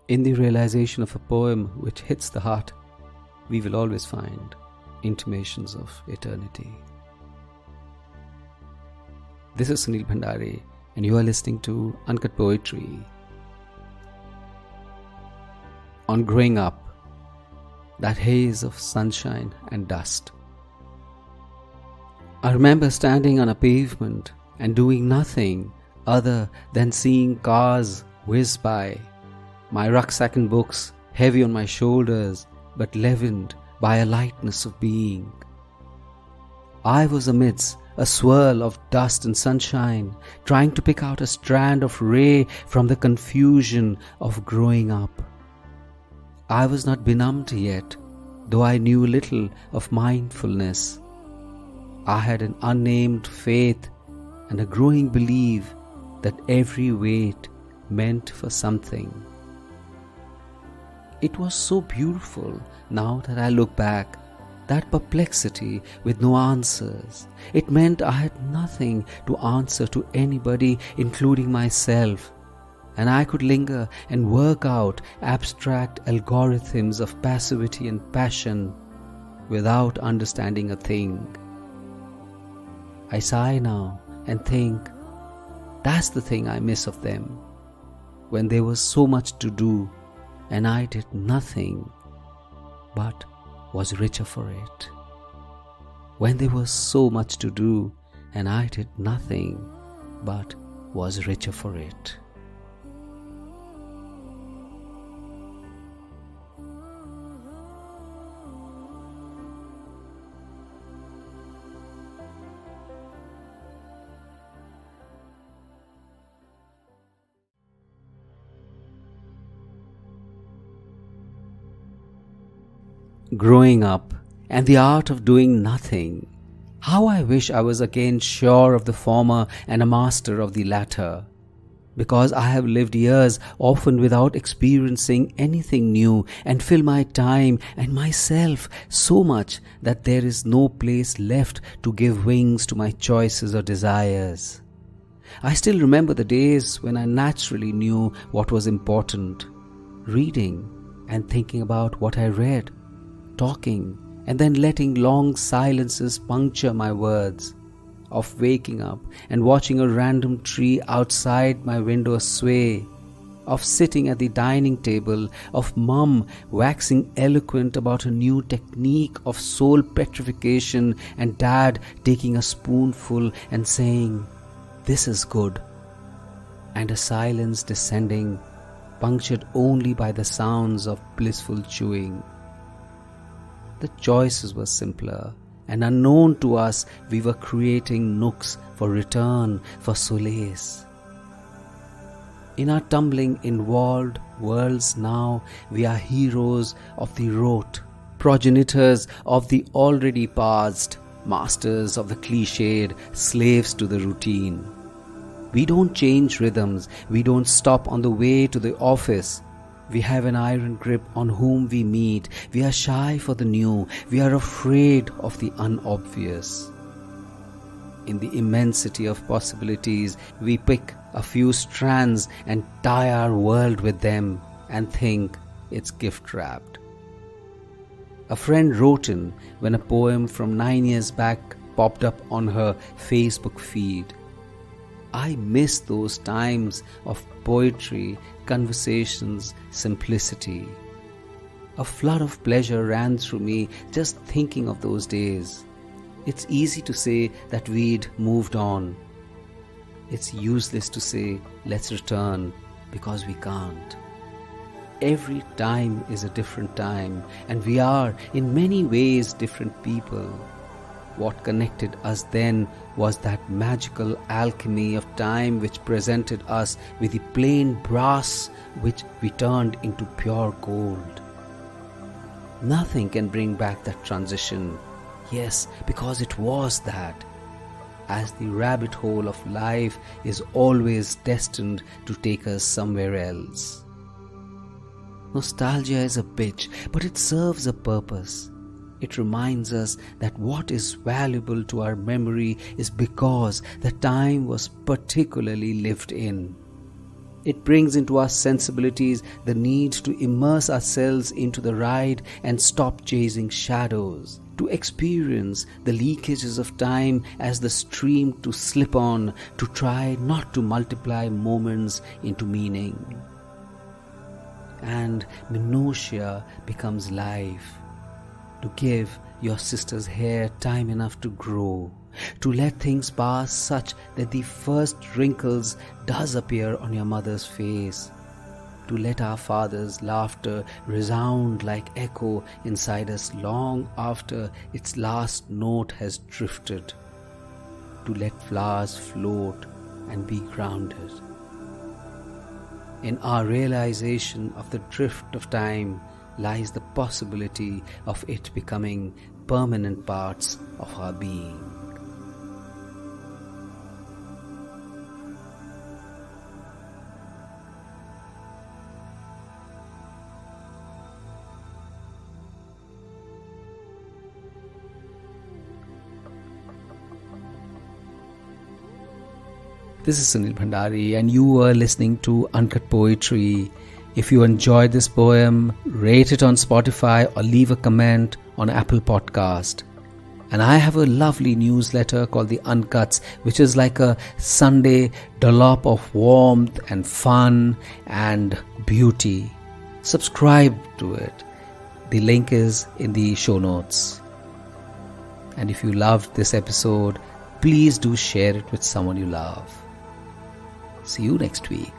In the realization of a poem which hits the heart, we will always find intimations of eternity. This is Sunil Bhandari, and you are listening to Uncut Poetry. On growing up, that haze of sunshine and dust. I remember standing on a pavement and doing nothing other than seeing cars whiz by, my rucksack and books heavy on my shoulders but leavened by a lightness of being. I was amidst a swirl of dust and sunshine, trying to pick out a strand of ray from the confusion of growing up. I was not benumbed yet, though I knew little of mindfulness. I had an unnamed faith and a growing belief that every weight meant for something. It was so beautiful now that I look back, that perplexity with no answers. It meant I had nothing to answer to anybody, including myself, and I could linger and work out abstract algorithms of passivity and passion without understanding a thing. I sigh now and think, that's the thing I miss of them, when there was so much to do and I did nothing but was richer for it. When there was so much to do and I did nothing but was richer for it. Growing up and the art of doing nothing. How I wish I was again sure of the former and a master of the latter, because I have lived years often without experiencing anything new and fill my time and myself so much that there is no place left to give wings to my choices or desires. I still remember the days when I naturally knew what was important, reading and thinking about what I read, talking and then letting long silences puncture my words, of waking up and watching a random tree outside my window sway, of sitting at the dining table, of mum waxing eloquent about a new technique of soul petrification and dad taking a spoonful and saying, "This is good," and a silence descending, punctured only by the sounds of blissful chewing. The choices were simpler, and unknown to us, we were creating nooks for return, for solace. In our tumbling involved worlds now, we are heroes of the rote, progenitors of the already past, masters of the cliched, slaves to the routine. We don't change rhythms, we don't stop on the way to the office. We have an iron grip on whom we meet. We are shy for the new. We are afraid of the unobvious. In the immensity of possibilities, we pick a few strands and tie our world with them and think it's gift wrapped. A friend wrote in when a poem from 9 years back popped up on her Facebook feed. I miss those times of poetry, conversations, simplicity. A flood of pleasure ran through me just thinking of those days. It's easy to say that we'd moved on. It's useless to say, let's return, because we can't. Every time is a different time, and we are, in many ways, different people. What connected us then was that magical alchemy of time which presented us with the plain brass which we turned into pure gold. Nothing can bring back that transition. Yes, because it was that. As the rabbit hole of life is always destined to take us somewhere else. Nostalgia is a bitch, but it serves a purpose. It reminds us that what is valuable to our memory is because the time was particularly lived in. It brings into our sensibilities the need to immerse ourselves into the ride and stop chasing shadows, to experience the leakages of time as the stream to slip on, to try not to multiply moments into meaning. And minutia becomes life, to give your sister's hair time enough to grow, to let things pass such that the first wrinkles does appear on your mother's face, to let our father's laughter resound like echo inside us long after its last note has drifted, to let flowers float and be grounded. In our realization of the drift of time lies the possibility of it becoming permanent parts of our being. This is Sunil Bhandari and you were listening to Uncut Poetry. If you enjoyed this poem, rate it on Spotify or leave a comment on Apple Podcast. And I have a lovely newsletter called The Uncuts, which is like a Sunday dollop of warmth and fun and beauty. Subscribe to it. The link is in the show notes. And if you loved this episode, please do share it with someone you love. See you next week.